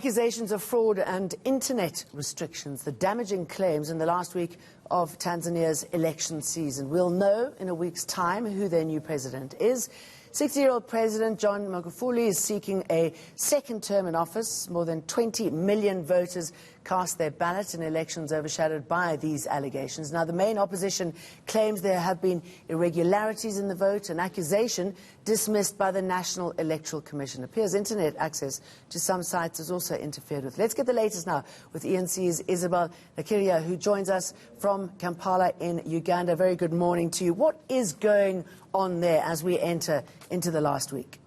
Accusations of fraud and internet restrictions, the damaging claims in the last week of Tanzania's election season. We'll know in a week's time who their new president is. 60-year-old President John Magufuli is seeking a second term in office. More than 20 million voters cast their ballot in elections overshadowed by these allegations. Now, the main opposition claims there have been irregularities in the vote, an accusation dismissed by the National Electoral Commission. It appears internet access to some sites is also interfered with. Let's get the latest now with eNCA's Isabel Nakirya, who joins us from Kampala in Uganda. Very good morning to you. What is going on there as we enter into the last week?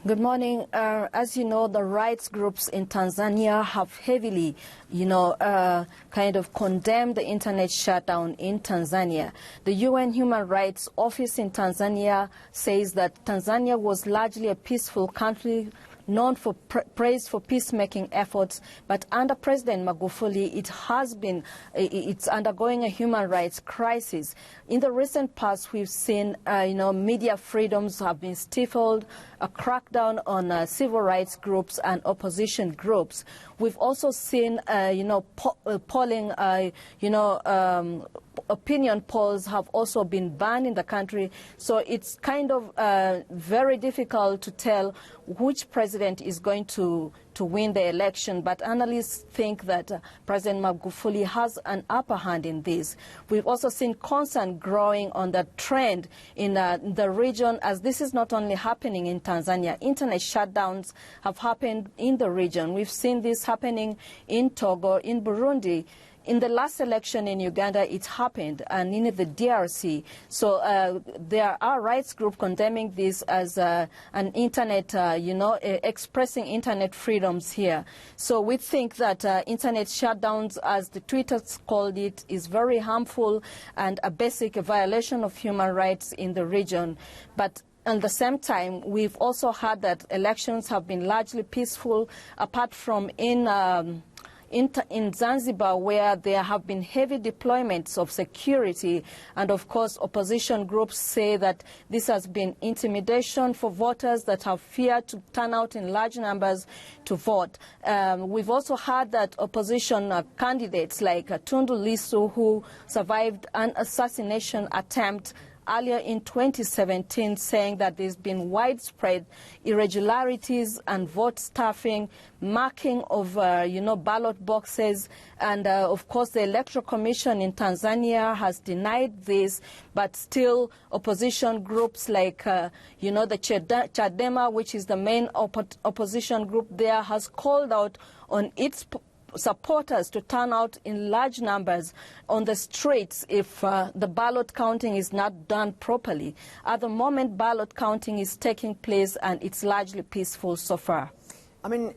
Good morning. As you know, the rights groups in Tanzania have heavily, kind of condemned the internet shutdown in Tanzania. The UN Human Rights Office in Tanzania says that Tanzania was largely a peaceful country, known for praise for peacemaking efforts, but under President Magufuli, it's undergoing a human rights crisis. In the recent past, we've seen, media freedoms have been stifled, a crackdown on civil rights groups and opposition groups. We've also seen, polling, opinion polls have also been banned in the country. So it's kind of very difficult to tell which president is going to win the election. But analysts think that President Magufuli has an upper hand in this. We've also seen concern growing on the trend in the region, as this is not only happening in Tanzania. Internet shutdowns have happened in the region. We've seen this happening in Togo, in Burundi. In the last election in Uganda, it happened, and in the DRC. So there are rights groups condemning this as an internet, expressing internet freedoms here. So we think that internet shutdowns, as the tweeters called it, is very harmful and a basic violation of human rights in the region. But at the same time, we've also heard that elections have been largely peaceful, apart from in Zanzibar, where there have been heavy deployments of security. And of course, opposition groups say that this has been intimidation for voters that have feared to turn out in large numbers to vote. We've also heard that opposition candidates like Tundu Lissu, who survived an assassination attempt earlier in 2017, saying that there's been widespread irregularities and vote stuffing, marking of, ballot boxes. And, of course, the Electoral Commission in Tanzania has denied this, but still opposition groups like, the Chadema, which is the main opposition group there, has called out on its supporters to turn out in large numbers on the streets if the ballot counting is not done properly. At the moment, ballot counting is taking place, and it's largely peaceful so far. I mean,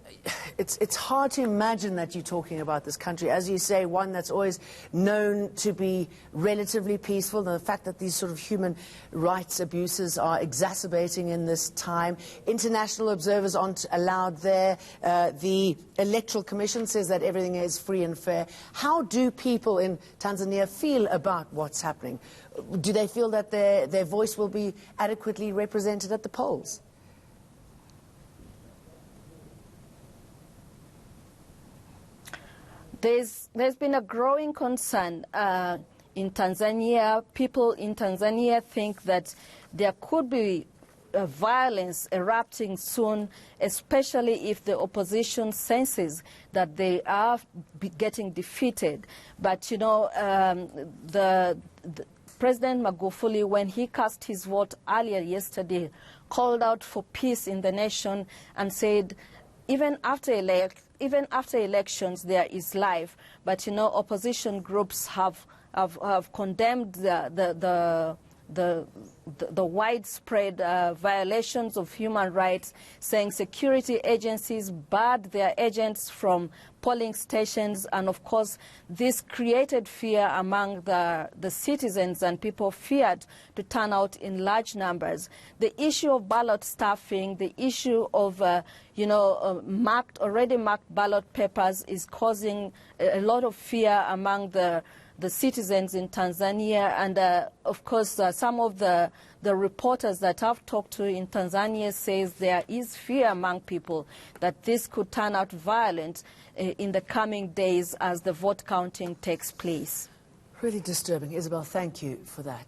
it's hard to imagine that you're talking about this country, as you say, one that's always known to be relatively peaceful. And the fact that these sort of human rights abuses are exacerbating in this time. International observers aren't allowed there. The Electoral Commission says that everything is free and fair. How do people in Tanzania feel about what's happening? Do they feel that their voice will be adequately represented at the polls? There's been a growing concern in Tanzania. People in Tanzania think that there could be violence erupting soon, especially if the opposition senses that they are getting defeated. But, the President Magufuli, when he cast his vote earlier yesterday, called out for peace in the nation and said, even after elections, there is life. But, opposition groups have condemned the widespread violations of human rights, saying security agencies barred their agents from polling stations. And, of course, this created fear among the citizens, and people feared to turn out in large numbers. The issue of ballot stuffing, the issue of, already marked ballot papers is causing a lot of fear among the the citizens in Tanzania. And of course, some of the reporters that I've talked to in Tanzania says there is fear among people that this could turn out violent in the coming days as the vote counting takes place. Really disturbing. Isabel, thank you for that.